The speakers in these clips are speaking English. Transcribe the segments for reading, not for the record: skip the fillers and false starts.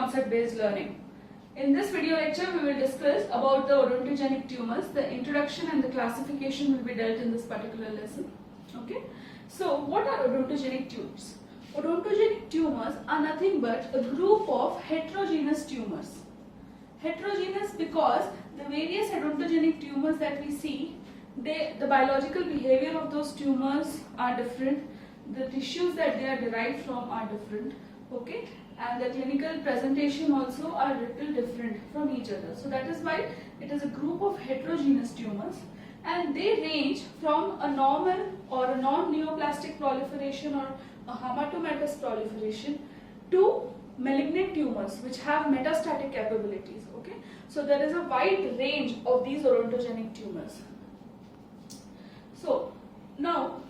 concept based learning. In this video lecture, we will discuss about the odontogenic tumors. The introduction and the classification will be dealt in this particular lesson. Okay. So, what are odontogenic tumors? Odontogenic tumors are nothing but a group of heterogeneous tumors. Heterogeneous because the various odontogenic tumors that we see, the biological behavior of those tumors are different. The tissues that they are derived from are different. Okay. And the clinical presentation also are little different from each other. So that is why it is a group of heterogeneous tumors, and they range from a normal or a non-neoplastic proliferation or a hamartomatous proliferation to malignant tumors which have metastatic capabilities. Okay, so there is a wide range of these odontogenic tumors. So now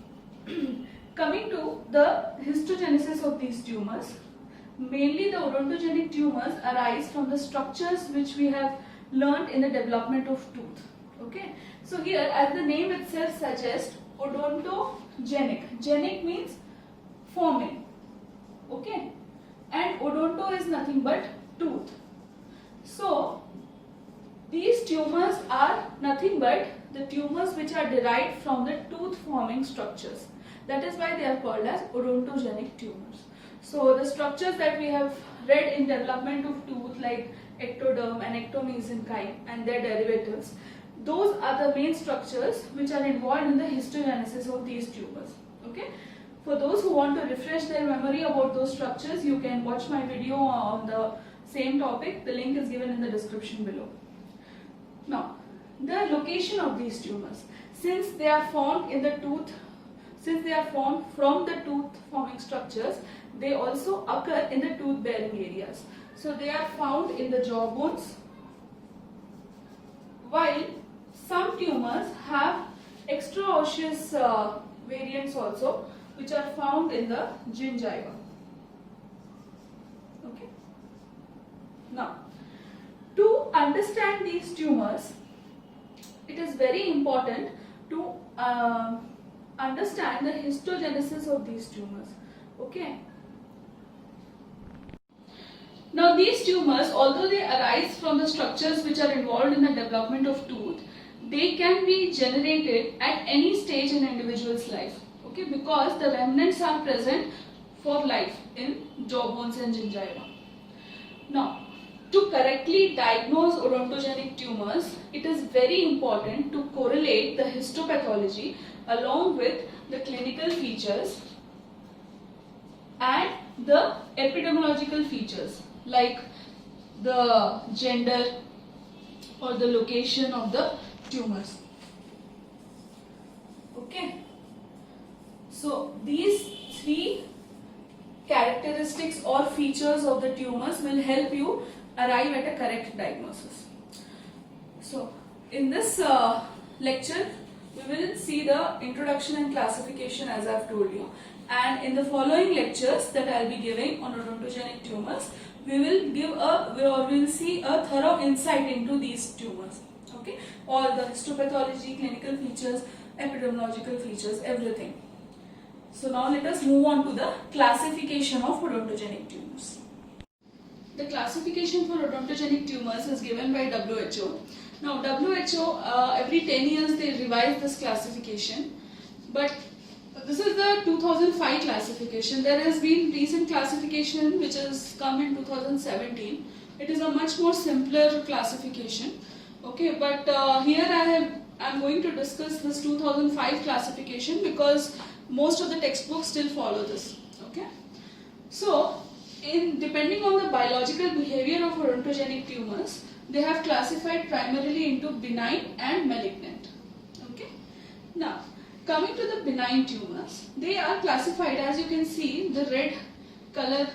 coming to the histogenesis of these tumors. Mainly the odontogenic tumors arise from the structures which we have learned in the development of tooth. Okay. So here, as the name itself suggests, odontogenic. Genic means forming. Okay. And odonto is nothing but tooth. So these tumors are nothing but the tumors which are derived from the tooth forming structures. That is why they are called as odontogenic tumors. So the structures that we have read in development of tooth, like ectoderm and ectomesenchyme and their derivatives, those are the main structures which are involved in the histogenesis of these tumors. Okay. For those who want to refresh their memory about those structures, you can watch my video on the same topic. The link is given in the description below. Now, the location of these tumors, since they are formed in the tooth, since they are formed from the tooth forming structures, they also occur in the tooth bearing areas. So they are found in the jaw bones, while some tumors have extraosseous variants also, which are found in the gingiva. Okay. Now, to understand these tumors, it is very important to understand the histogenesis of these tumors. Okay. Now these tumors, although they arise from the structures which are involved in the development of tooth, they can be generated at any stage in an individual's life. Okay, because the remnants are present for life in jaw bones and gingiva. Now, to correctly diagnose odontogenic tumors, it is very important to correlate the histopathology along with the clinical features and the epidemiological features like the gender or the location of the tumors. Okay. So these three characteristics or features of the tumors will help you arrive at a correct diagnosis. So in this lecture, we will see the introduction and classification as I have told you, and in the following lectures that I will be giving on odontogenic tumors, we will see a thorough insight into these tumors. Okay, all the histopathology, clinical features, epidemiological features, everything. So now let us move on to the classification of odontogenic tumors. The classification for odontogenic tumors is given by WHO. Now WHO, every 10 years they revise this classification, but this is the 2005 classification. There has been recent classification which has come in 2017. It is a much more simpler classification. Okay, but here I am going to discuss this 2005 classification because most of the textbooks still follow this. Okay, so depending on the biological behavior of odontogenic tumors, they have classified primarily into benign and malignant. Okay, now coming to the benign tumors, they are classified, as you can see, the red color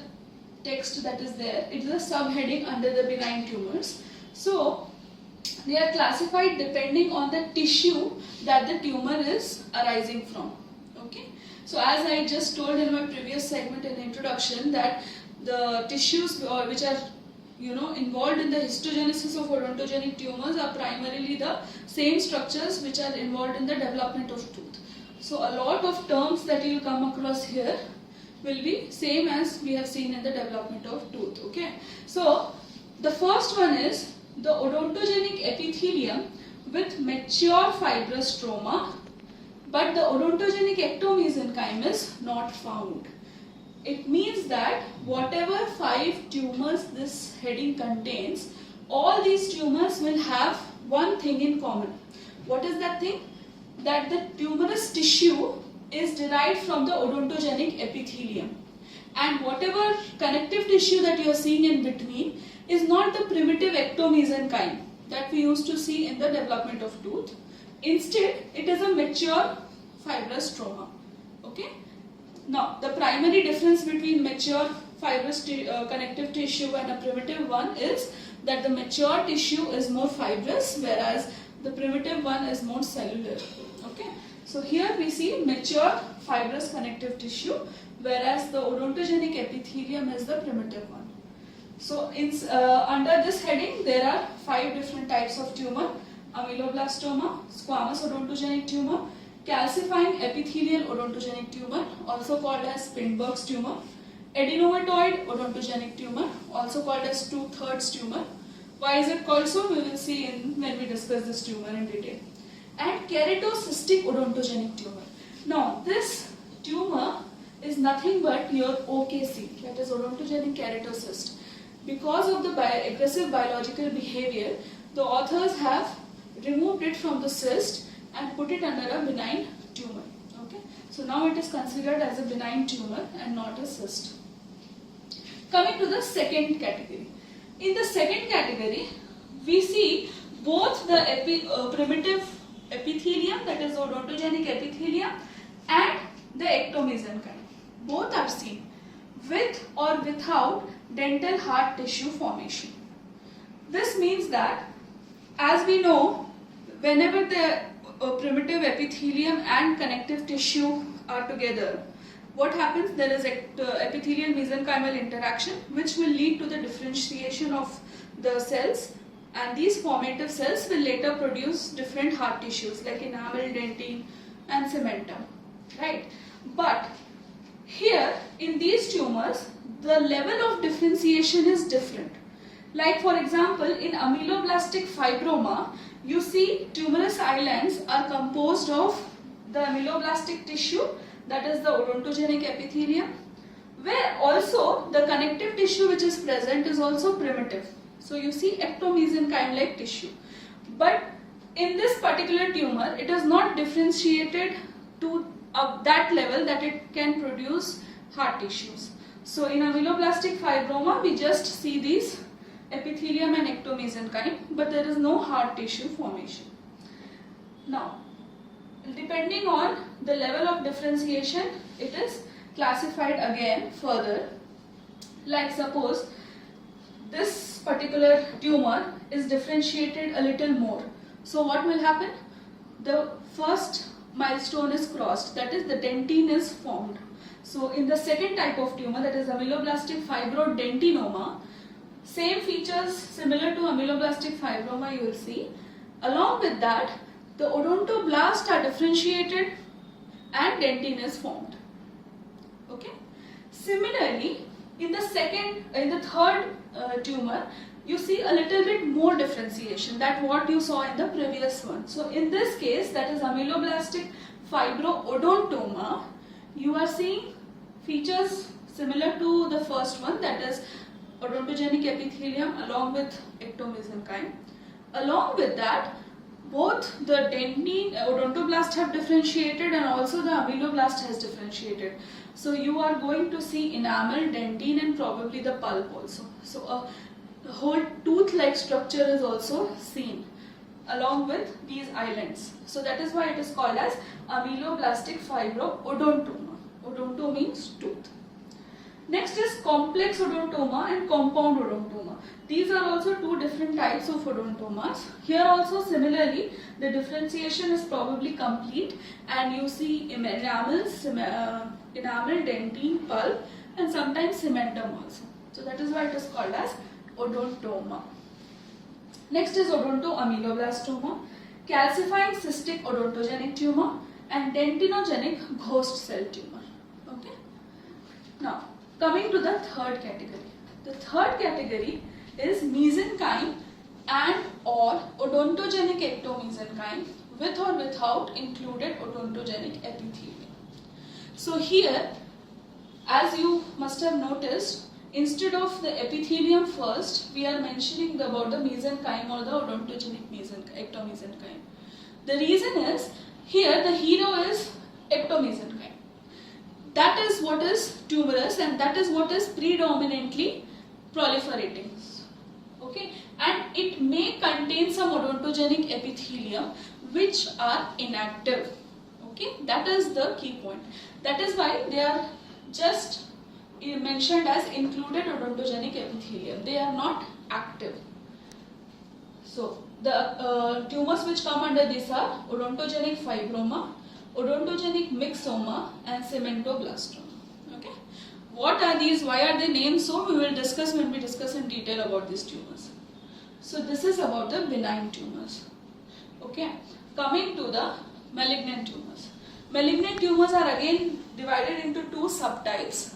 text that is there, it is a subheading under the benign tumors. So they are classified depending on the tissue that the tumor is arising from. Okay, so as I just told in my previous segment in introduction, that the tissues which are involved in the histogenesis of odontogenic tumors are primarily the same structures which are involved in the development of tooth. So a lot of terms that you will come across here will be same as we have seen in the development of tooth. Okay, So the first one is the odontogenic epithelium with mature fibrous stroma, but the odontogenic ectomesenchyme is not found. It means that whatever 5 tumors this heading contains, all these tumors will have one thing in common. What is that thing? That the tumorous tissue is derived from the odontogenic epithelium. And whatever connective tissue that you are seeing in between is not the primitive ectomesenchyme that we used to see in the development of tooth. Instead, it is a mature fibrous stroma. Okay? Now, the primary difference between mature fibrous connective tissue and a primitive one is that the mature tissue is more fibrous, whereas the primitive one is more cellular. Okay? So here we see mature fibrous connective tissue, whereas the odontogenic epithelium is the primitive one. So under this heading there are 5 different types of tumor: ameloblastoma, squamous odontogenic tumor, calcifying epithelial odontogenic tumor, also called as Spindberg's tumor, adenomatoid odontogenic tumor, also called as 2/3 tumor. Why is it called so? We will see when we discuss this tumor in detail. And keratocystic odontogenic tumor. Now this tumor is nothing but your OKC, that is odontogenic keratocyst. Because of the aggressive biological behavior, the authors have removed it from the cyst and put it under a benign tumor. Okay? So now it is considered as a benign tumor and not a cyst. Coming to the second category. In the second category, we see both the primitive epithelium, that is odontogenic epithelium, and the ectomesenchyme. Both are seen with or without dental hard tissue formation. This means that, as we know, whenever the primitive epithelium and connective tissue are together, what happens? There is epithelial mesenchymal interaction which will lead to the differentiation of the cells, and these formative cells will later produce different hard tissues like enamel, dentine and cementum, right? But here in these tumors, the level of differentiation is different. Like for example, in ameloblastic fibroma, you see tumorous islands are composed of the ameloblastic tissue, that is the odontogenic epithelium, where also the connective tissue which is present is also primitive. So you see ectomesenchyme-like tissue. But in this particular tumor, it is not differentiated to that level that it can produce hard tissues. So in ameloblastic fibroma, we just see these epithelium and ectomesenchyme, but there is no hard tissue formation. Now, depending on the level of differentiation, it is classified again further. Like suppose this particular tumor is differentiated a little more. So what will happen? The first milestone is crossed, that is the dentine is formed. So in the second type of tumor, that is ameloblastic fibrodentinoma, same features similar to ameloblastic fibroma you will see. Along with that, the odontoblasts are differentiated and dentine is formed. Okay. Similarly, in the third tumor, you see a little bit more differentiation than what you saw in the previous one. So in this case, that is ameloblastic fibroodontoma, you are seeing features similar to the first one, that is odontogenic epithelium along with ectomesenchyme. Along with that, both the dentine odontoblast have differentiated and also the ameloblast has differentiated. So you are going to see enamel, dentine and probably the pulp also. So a whole tooth-like structure is also seen along with these islands. So that is why it is called as ameloblastic fibroodontoma. Odonto means tooth. Next is complex odontoma and compound odontoma. These are also two different types of odontomas. Here also similarly, the differentiation is probably complete and you see enamel, dentine, pulp and sometimes cementum also. So that is why it is called as odontoma. Next is odontoameloblastoma, calcifying cystic odontogenic tumor and dentinogenic ghost cell tumor. Okay. Now, coming to the third category. The third category is mesenchyme and or odontogenic ectomesenchyme with or without included odontogenic epithelium. So here, as you must have noticed, instead of the epithelium first, we are mentioning about the mesenchyme or the odontogenic ectomesenchyme. The reason is, here the hero is ectomesenchyme. That is what is tuberous and that is what is predominantly proliferating. Okay, and it may contain some odontogenic epithelium which are inactive. Okay, that is the key point. That is why they are just mentioned as included odontogenic epithelium. They are not active. So the tumors which come under this are odontogenic fibroma, odontogenic myxoma and cementoblastoma. Okay, what are these? Why are they named so? We will discuss when we discuss in detail about these tumors. So this is about the benign tumors. Okay, coming to the malignant tumors. Malignant tumors are again divided into two subtypes,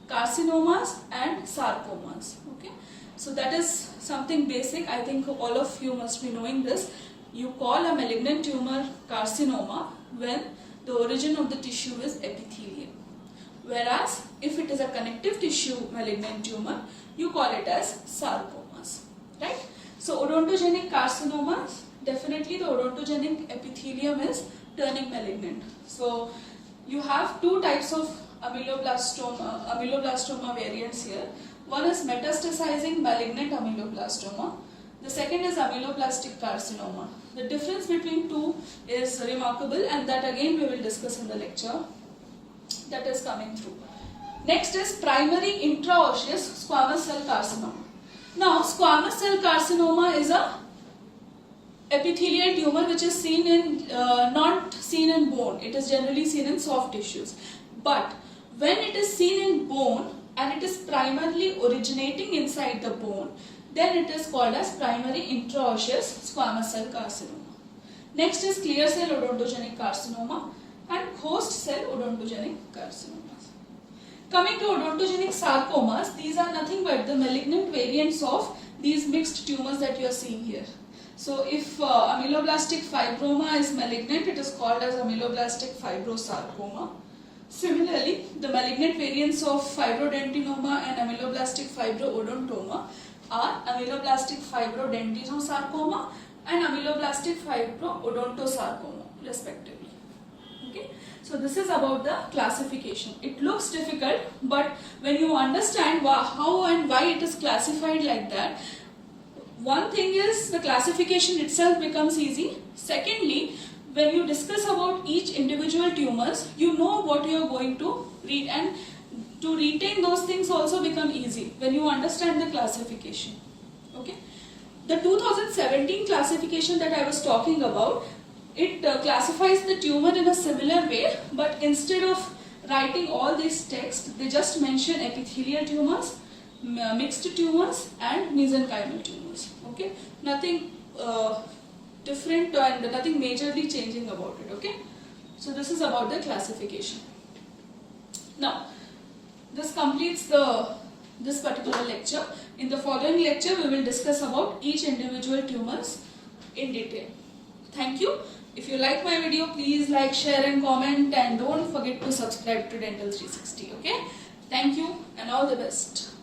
carcinomas and sarcomas. Okay, so that is something basic. I think all of you must be knowing this. You call a malignant tumor carcinoma when the origin of the tissue is epithelium, whereas if it is a connective tissue malignant tumor, you call it as sarcomas, right? So odontogenic carcinomas, definitely the odontogenic epithelium is turning malignant. So you have two types of ameloblastoma variants here. One is metastasizing malignant ameloblastoma. The second is ameloblastic carcinoma. The difference between two is remarkable and that again we will discuss in the lecture that is coming through. Next is primary intraosseous squamous cell carcinoma. Now squamous cell carcinoma is a epithelial tumor which is seen in not seen in bone. It is generally seen in soft tissues. But when it is seen in bone and it is primarily originating inside the bone, then it is called as primary intraosseous squamous cell carcinoma. Next is clear cell odontogenic carcinoma and host cell odontogenic carcinomas. Coming to odontogenic sarcomas, these are nothing but the malignant variants of these mixed tumors that you are seeing here. So if ameloblastic fibroma is malignant, it is called as ameloblastic fibrosarcoma. Similarly, the malignant variants of fibrodentinoma and ameloblastic fibroodontoma are ameloblastic fibrodentinosarcoma and ameloblastic fibroodontosarcoma respectively. Okay, so this is about the classification. It looks difficult, but when you understand how and why it is classified like that, one thing is the classification itself becomes easy. Secondly, when you discuss about each individual tumors, you know what you are going to read, and to retain those things also become easy when you understand the classification. Okay, the 2017 classification that I was talking about, it classifies the tumor in a similar way, but instead of writing all these texts, they just mention epithelial tumors, mixed tumors and mesenchymal tumors. Okay, nothing different and nothing majorly changing about it. Okay, so this is about the classification. Now this completes this particular lecture. In the following lecture we will discuss about each individual tumors in detail. Thank you. If you like my video, please like, share and comment, and don't forget to subscribe to Dental 360. Okay, thank you and all the best.